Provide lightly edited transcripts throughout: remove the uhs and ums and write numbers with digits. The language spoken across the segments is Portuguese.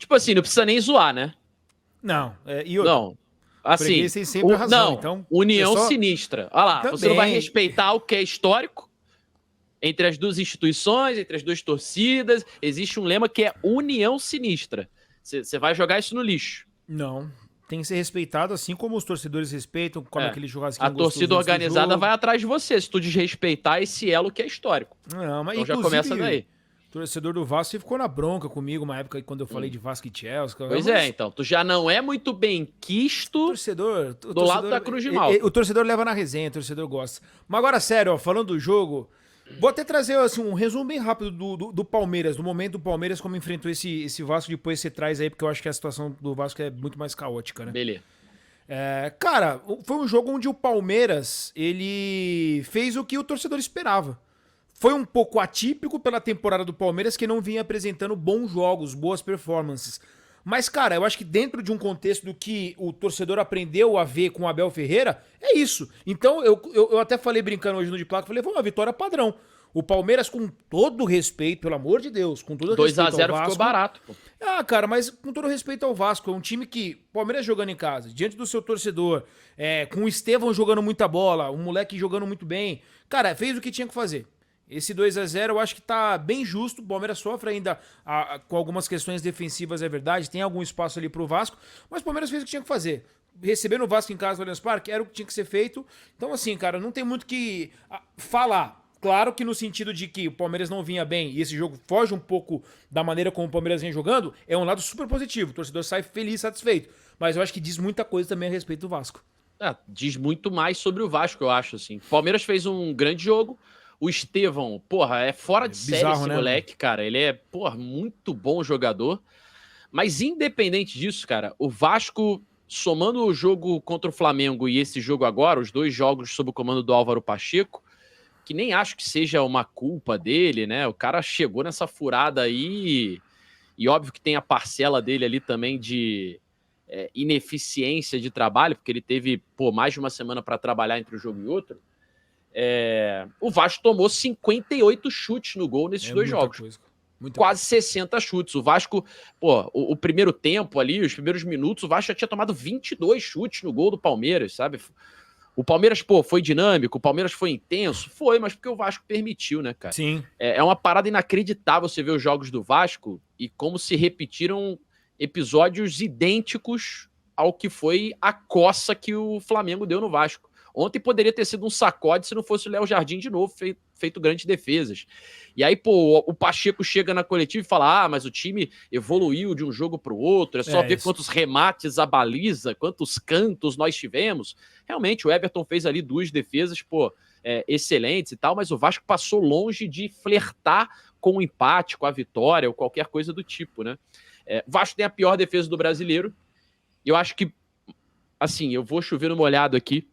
Tipo assim, não precisa nem zoar, né? Não, e outra, Não. Assim, freguês tem sempre a razão, não, então... união é só... sinistra. Olha lá, você não vai Também. respeitar o que é histórico entre as duas instituições, entre as duas torcidas. Existe um lema que é união sinistra. Você vai jogar isso no lixo. Não, tem que ser respeitado, assim como os torcedores respeitam, come aquele A churrasquinho torcida gostoso antes do organizada jogo. vai atrás de você, se tu desrespeitar esse elo que é histórico. Não, mas Então já começa inclusive, daí. o torcedor do Vasco você ficou na bronca comigo uma época quando eu falei de Vasco e Chelsea. Pois mas é, então. Tu já não é muito bem quisto o do lado da Cruz de Malta. o torcedor leva na resenha, o torcedor gosta. Mas agora, sério, ó, falando do jogo, vou até trazer assim, um resumo bem rápido do Palmeiras, do momento do Palmeiras, como enfrentou esse Vasco, depois você traz aí, porque eu acho que a situação do Vasco é muito mais caótica, né? Beleza. Cara, foi um jogo onde o Palmeiras, ele fez o que o torcedor esperava. Foi um pouco atípico pela temporada do Palmeiras, que não vinha apresentando bons jogos, boas performances. Mas, cara, eu acho que dentro de um contexto do que o torcedor aprendeu a ver com o Abel Ferreira, é isso. Então, eu até falei brincando hoje no de placa, falei, foi uma vitória padrão. O Palmeiras, com todo respeito, pelo amor de Deus, com todo respeito ao 2-0 Vasco... ficou barato, pô. Cara, mas com todo respeito ao Vasco, é um time que, Palmeiras jogando em casa, diante do seu torcedor, com o Estevão jogando muita bola, um moleque jogando muito bem, cara, fez o que tinha que fazer. Esse 2-0 eu acho que tá bem justo, o Palmeiras sofre ainda com algumas questões defensivas, é verdade, tem algum espaço ali pro Vasco, mas o Palmeiras fez o que tinha que fazer. Recebendo o Vasco em casa no Allianz Parque era o que tinha que ser feito, então assim, cara, não tem muito que falar. Claro que no sentido de que o Palmeiras não vinha bem e esse jogo foge um pouco da maneira como o Palmeiras vem jogando, é um lado super positivo. O torcedor sai feliz, satisfeito. Mas eu acho que diz muita coisa também a respeito do Vasco. Diz muito mais sobre o Vasco, eu acho, assim. O Palmeiras fez um grande jogo. O Estevão, porra, é fora de série esse moleque, cara. Ele é, porra, muito bom jogador. Mas independente disso, cara, o Vasco, somando o jogo contra o Flamengo e esse jogo agora, os dois jogos sob o comando do Álvaro Pacheco, que nem acho que seja uma culpa dele, né? O cara chegou nessa furada aí e óbvio que tem a parcela dele ali também de ineficiência de trabalho, porque ele teve mais de uma semana para trabalhar entre um jogo e outro. O Vasco tomou 58 chutes no gol nesses dois jogos. Quase 60 chutes. O Vasco, o primeiro tempo ali, os primeiros minutos, o Vasco já tinha tomado 22 chutes no gol do Palmeiras, sabe? O Palmeiras, foi dinâmico, o Palmeiras foi intenso? Foi, mas porque o Vasco permitiu, né, cara? Sim. É uma parada inacreditável você ver os jogos do Vasco e como se repetiram episódios idênticos ao que foi a coça que o Flamengo deu no Vasco. Ontem poderia ter sido um sacode se não fosse o Léo Jardim de novo, feito grandes defesas. E aí, o Pacheco chega na coletiva e fala, mas o time evoluiu de um jogo para o outro, é só ver quantos remates a baliza, quantos cantos nós tivemos. Realmente, o Everton fez ali 2 defesas, excelentes e tal, mas o Vasco passou longe de flertar com o empate, com a vitória ou qualquer coisa do tipo, né? O Vasco tem a pior defesa do brasileiro. Eu acho que, assim, eu vou chover no molhado aqui,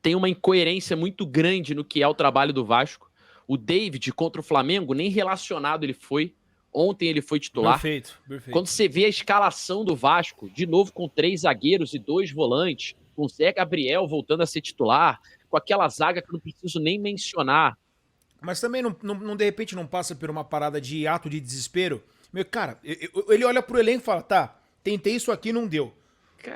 tem uma incoerência muito grande no que é o trabalho do Vasco. O David contra o Flamengo, nem relacionado ele foi. Ontem ele foi titular. Perfeito. Quando você vê a escalação do Vasco, de novo com 3 zagueiros e 2 volantes, com o Zé Gabriel voltando a ser titular, com aquela zaga que eu não preciso nem mencionar. Mas também, não de repente, não passa por uma parada de ato de desespero? Cara, ele olha pro elenco e fala, tentei isso aqui, não deu.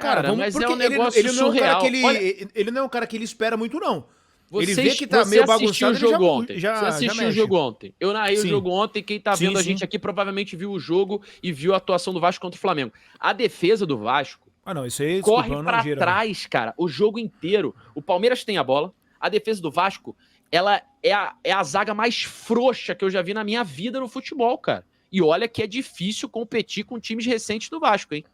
Cara, mas é um negócio surreal. Ele não é um cara que ele espera muito, não. Ele vê que tá meio bagunçado, o jogo ontem. Você assistiu o jogo ontem. Eu narrei o jogo ontem. Quem tá vendo a gente aqui provavelmente viu o jogo e viu a atuação do Vasco contra o Flamengo. A defesa do Vasco isso aí, corre pra trás, cara, o jogo inteiro. O Palmeiras tem a bola. A defesa do Vasco, ela é a zaga mais frouxa que eu já vi na minha vida no futebol, cara. E olha que é difícil competir com times recentes do Vasco, hein?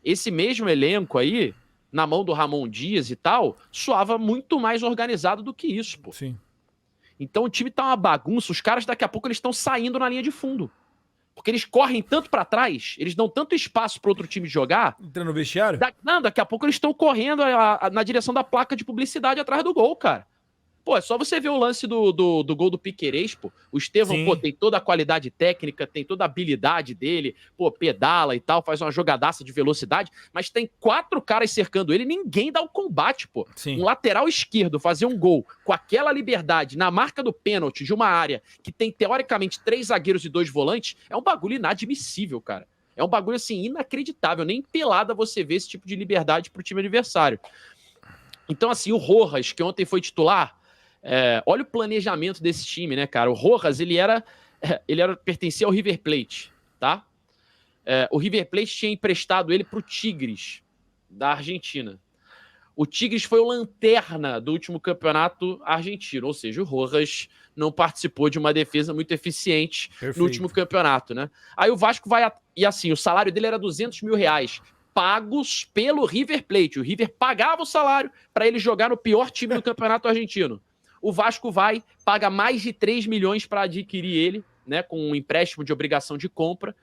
Esse mesmo elenco aí, na mão do Ramon Dias e tal, soava muito mais organizado do que isso, pô. Sim. Então o time tá uma bagunça, os caras daqui a pouco eles estão saindo na linha de fundo. Porque eles correm tanto pra trás, eles dão tanto espaço pro outro time jogar. Entrando no vestiário? Daqui a pouco eles estão correndo na direção da placa de publicidade atrás do gol, cara. É só você ver o lance do gol do Piquerez, pô. O Estevão, tem toda a qualidade técnica, tem toda a habilidade dele, pedala e tal, faz uma jogadaça de velocidade, mas tem 4 caras cercando ele, ninguém dá o combate, pô. Sim. Um lateral esquerdo fazer um gol com aquela liberdade na marca do pênalti de uma área que tem, teoricamente, 3 zagueiros e 2 volantes, é um bagulho inadmissível, cara. É um bagulho, assim, inacreditável. Nem pelada você vê esse tipo de liberdade pro time adversário. Então, assim, o Rojas, que ontem foi titular, olha o planejamento desse time, né, cara? O Rojas, ele pertencia ao River Plate, tá? O River Plate tinha emprestado ele pro Tigres, da Argentina. O Tigres foi o lanterna do último campeonato argentino, ou seja, o Rojas não participou de uma defesa muito eficiente no último campeonato, né? Aí o Vasco vai... E assim, o salário dele era 200 mil reais, pagos pelo River Plate. O River pagava o salário para ele jogar no pior time do campeonato argentino. O Vasco vai, paga mais de 3 milhões para adquirir ele, né, com um empréstimo de obrigação de compra,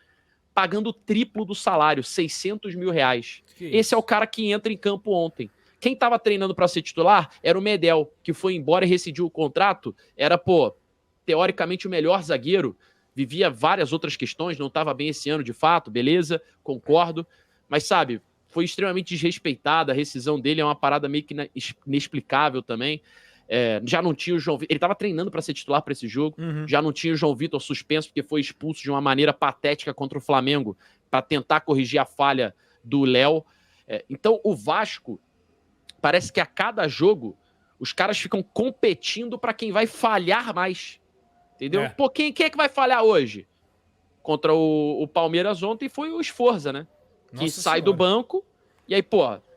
pagando o triplo do salário, 600 mil reais. Esse é o cara que entra em campo ontem. Quem estava treinando para ser titular era o Medel, que foi embora e rescindiu o contrato. Era, teoricamente o melhor zagueiro. Vivia várias outras questões, não estava bem esse ano de fato, beleza, concordo. Mas, sabe, foi extremamente desrespeitada. A rescisão dele é uma parada meio que inexplicável também. Já não tinha o João Vitor. Ele estava treinando para ser titular para esse jogo. Já não tinha o João Vitor suspenso, porque foi expulso de uma maneira patética contra o Flamengo para tentar corrigir a falha do Léo. Então, o Vasco, parece que a cada jogo os caras ficam competindo para quem vai falhar mais. Entendeu? Pô, quem é que vai falhar hoje? Contra o Palmeiras ontem foi o Sforza, né? Que Nossa sai Senhora. do banco e aí,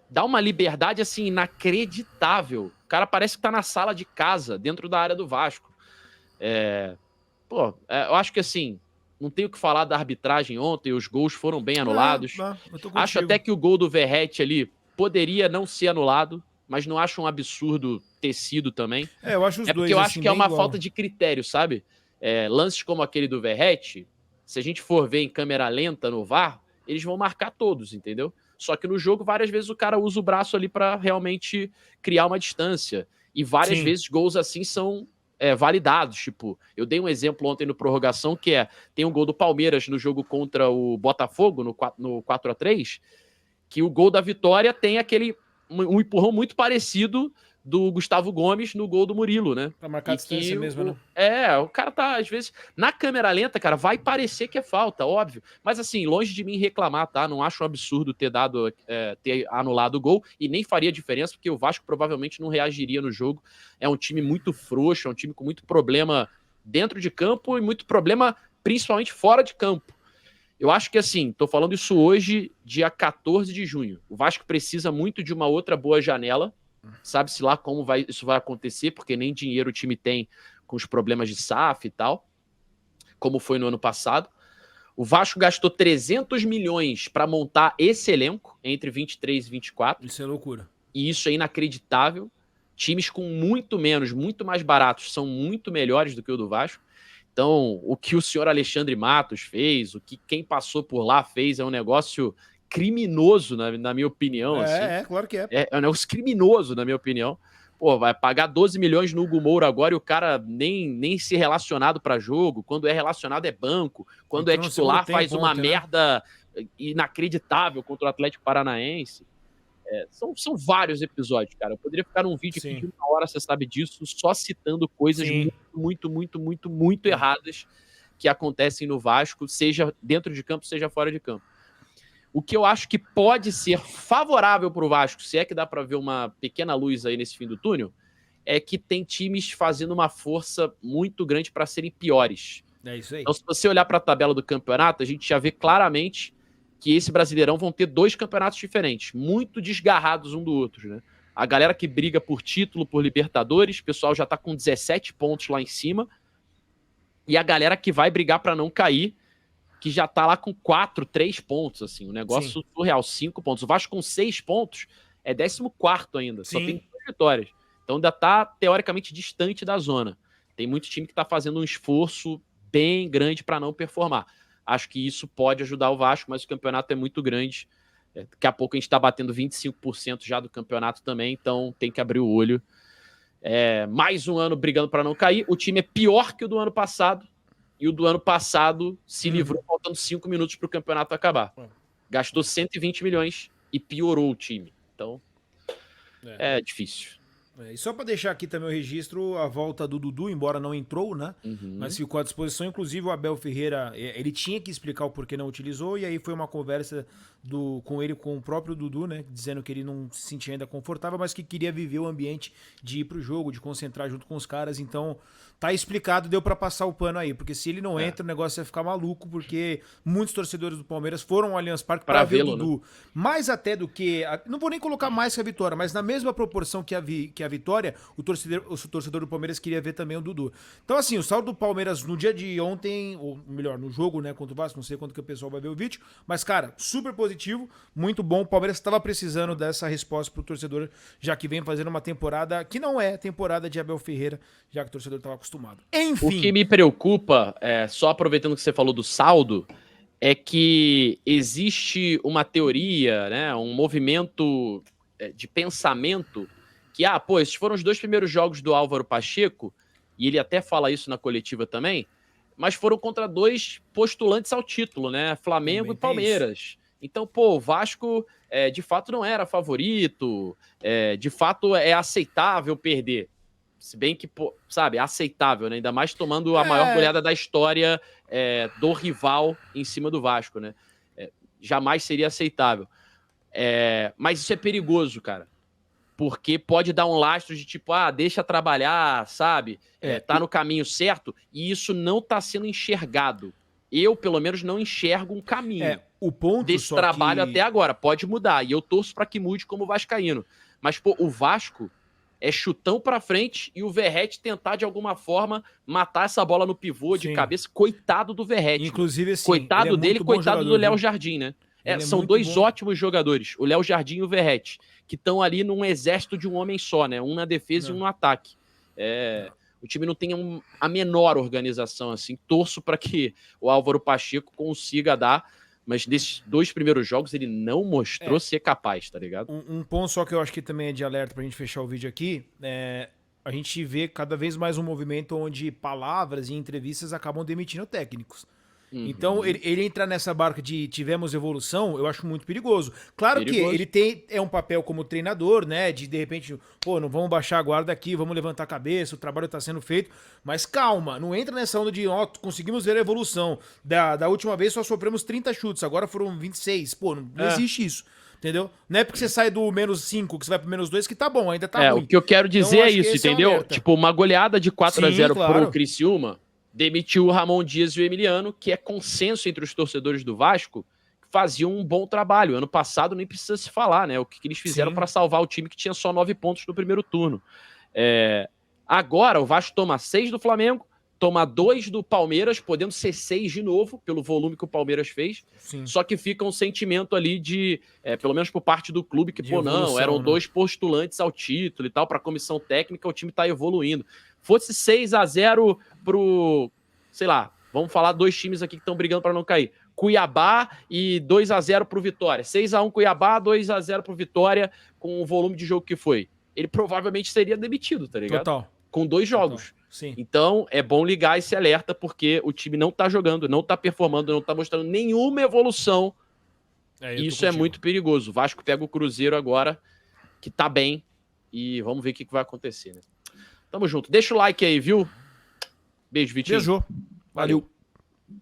dá uma liberdade assim inacreditável. O cara parece que tá na sala de casa, dentro da área do Vasco. Eu acho que assim, não tenho o que falar da arbitragem ontem, os gols foram bem anulados. Acho até que o gol do Verratti ali poderia não ser anulado, mas não acho um absurdo ter sido também. Eu acho os dois, porque eu acho assim, que é bem uma igual. falta de critério, sabe? Lances como aquele do Verratti, se a gente for ver em câmera lenta no VAR, eles vão marcar todos, entendeu? Só que no jogo, várias vezes o cara usa o braço ali para realmente criar uma distância. E várias vezes gols assim são validados. Tipo, eu dei um exemplo ontem no prorrogação, que tem um gol do Palmeiras no jogo contra o Botafogo, no 4-3, que o gol da vitória tem um empurrão muito parecido do Gustavo Gomes no gol do Murilo, né? Pra marcar a distância mesmo, né? O cara tá, às vezes, na câmera lenta, cara, vai parecer que é falta, óbvio. Mas assim, longe de mim reclamar, tá? Não acho um absurdo ter anulado o gol e nem faria diferença, porque o Vasco provavelmente não reagiria no jogo. É um time muito frouxo, é um time com muito problema dentro de campo e muito problema principalmente fora de campo. Eu acho que assim, tô falando isso hoje, dia 14 de junho. O Vasco precisa muito de uma outra boa janela. Sabe-se lá como isso vai acontecer, porque nem dinheiro o time tem com os problemas de SAF e tal, como foi no ano passado. O Vasco gastou 300 milhões para montar esse elenco entre 23 e 24. Isso é loucura. E isso é inacreditável. Times com muito menos, muito mais baratos, são muito melhores do que o do Vasco. Então, o que o senhor Alexandre Matos fez, o que quem passou por lá fez, é um negócio criminoso, na minha opinião. Claro que é. É um negócio criminoso, na minha opinião. Vai pagar 12 milhões no Hugo Moura agora e o cara nem ser relacionado para jogo. Quando é relacionado é banco. Quando é titular faz uma merda inacreditável contra o Atlético Paranaense. São vários episódios, cara. Eu poderia ficar num vídeo aqui de 1 hora, você sabe disso, só citando coisas muito erradas que acontecem no Vasco, seja dentro de campo, seja fora de campo. O que eu acho que pode ser favorável para o Vasco, se é que dá para ver uma pequena luz aí nesse fim do túnel, é que tem times fazendo uma força muito grande para serem piores. É isso aí. Então, se você olhar para a tabela do campeonato, a gente já vê claramente que esse Brasileirão vão ter 2 campeonatos diferentes, muito desgarrados um do outro, né? A galera que briga por título, por Libertadores, o pessoal já está com 17 pontos lá em cima, e a galera que vai brigar para não cair, que já tá lá com 3 pontos, assim, um negócio surreal, 5 pontos. O Vasco com 6 pontos é 14º ainda, só tem 2 vitórias. Então ainda tá, teoricamente, distante da zona. Tem muito time que tá fazendo um esforço bem grande para não performar. Acho que isso pode ajudar o Vasco, mas o campeonato é muito grande. Daqui a pouco a gente tá batendo 25% já do campeonato também, então tem que abrir o olho. Mais um ano brigando para não cair. O time é pior que o do ano passado, e o do ano passado se livrou faltando 5 minutos para o campeonato acabar. Gastou 120 milhões e piorou o time. Então, é difícil. E só para deixar aqui também o registro, a volta do Dudu, embora não entrou, né? Mas ficou à disposição. Inclusive o Abel Ferreira, ele tinha que explicar o porquê não utilizou, e aí foi uma conversa com ele, com o próprio Dudu, né? Dizendo que ele não se sentia ainda confortável, mas que queria viver o ambiente de ir pro jogo, de concentrar junto com os caras. Então, tá explicado, deu para passar o pano aí. Porque se ele não entra, o negócio ia ficar maluco, porque muitos torcedores do Palmeiras foram ao Allianz Parque para ver o Dudu. Né? Mais até do que... Não vou nem colocar mais que a vitória, mas na mesma proporção que a vitória, o torcedor do Palmeiras queria ver também o Dudu. Então, assim, o saldo do Palmeiras no dia de ontem, ou melhor, no jogo, né, contra o Vasco, não sei quando que o pessoal vai ver o vídeo, mas, cara, super positivo, muito bom. O Palmeiras estava precisando dessa resposta pro torcedor, já que vem fazendo uma temporada que não é temporada de Abel Ferreira, já que o torcedor estava acostumado. Enfim. O que me preocupa, só aproveitando que você falou do saldo, é que existe uma teoria, né, um movimento de pensamento que, esses foram os 2 primeiros jogos do Álvaro Pacheco, e ele até fala isso na coletiva também, mas foram contra 2 postulantes ao título, né, Flamengo e Palmeiras. Então, o Vasco, de fato, não era favorito, de fato, é aceitável perder. Se bem que, sabe, aceitável, né? Ainda mais tomando a maior goleada da história do rival em cima do Vasco, né? Jamais seria aceitável. Mas isso é perigoso, cara. Porque pode dar um lastro de tipo, deixa trabalhar, sabe? Tá no caminho certo, e isso não tá sendo enxergado. Eu, pelo menos, não enxergo um caminho o ponto desse trabalho até agora. Pode mudar, e eu torço para que mude como vascaíno. Mas, o Vasco é chutão pra frente e o Verratti tentar, de alguma forma, matar essa bola no pivô de cabeça. Coitado do Verratti. Inclusive, assim, coitado dele, coitado do Léo Jardim, né? São 2 ótimos jogadores, o Léo Jardim e o Verratti, que estão ali num exército de um homem só, né? Um na defesa e um no ataque. O time não tem a menor organização, assim. Torço para que o Álvaro Pacheco consiga dar, mas nesses 2 primeiros jogos ele não mostrou ser capaz, tá ligado? Um ponto só que eu acho que também é de alerta pra gente fechar o vídeo aqui, a gente vê cada vez mais um movimento onde palavras e entrevistas acabam demitindo técnicos. Então, ele entrar nessa barca de tivemos evolução, eu acho muito perigoso. Claro que ele tem um papel como treinador, né? De repente, não vamos baixar a guarda aqui, vamos levantar a cabeça, o trabalho tá sendo feito. Mas calma, não entra nessa onda de, conseguimos ver a evolução. Da última vez só sofremos 30 chutes, agora foram 26. Não existe isso. Entendeu? Não é porque você sai do -5 que você vai pro -2 que tá bom, ainda tá ruim. O que eu quero dizer então, é isso, entendeu? Tipo, uma goleada de 4-0 pro Criciúma demitiu o Ramon Dias e o Emiliano, que é consenso entre os torcedores do Vasco, que faziam um bom trabalho. Ano passado nem precisa se falar, né? O que eles fizeram para salvar o time que tinha só 9 pontos no primeiro turno. Agora o Vasco toma 6 do Flamengo, toma 2 do Palmeiras, podendo ser 6 de novo, pelo volume que o Palmeiras fez. Sim. Só que fica um sentimento ali de, pelo menos por parte do clube, que, eram 2 postulantes ao título e tal, para a comissão técnica, o time tá evoluindo. Fosse 6-0 pro, sei lá, vamos falar 2 times aqui que estão brigando para não cair. Cuiabá e 2-0 pro Vitória. 6-1 Cuiabá, 2-0 pro Vitória, com o volume de jogo que foi. Ele provavelmente seria demitido, tá ligado? Total. Com 2 jogos. Sim. Então, é bom ligar esse alerta, porque o time não tá jogando, não tá performando, não tá mostrando nenhuma evolução. Isso é muito perigoso. O Vasco pega o Cruzeiro agora, que tá bem, e vamos ver o que vai acontecer, né? Tamo junto. Deixa o like aí, viu? Beijo, Vitinho. Valeu.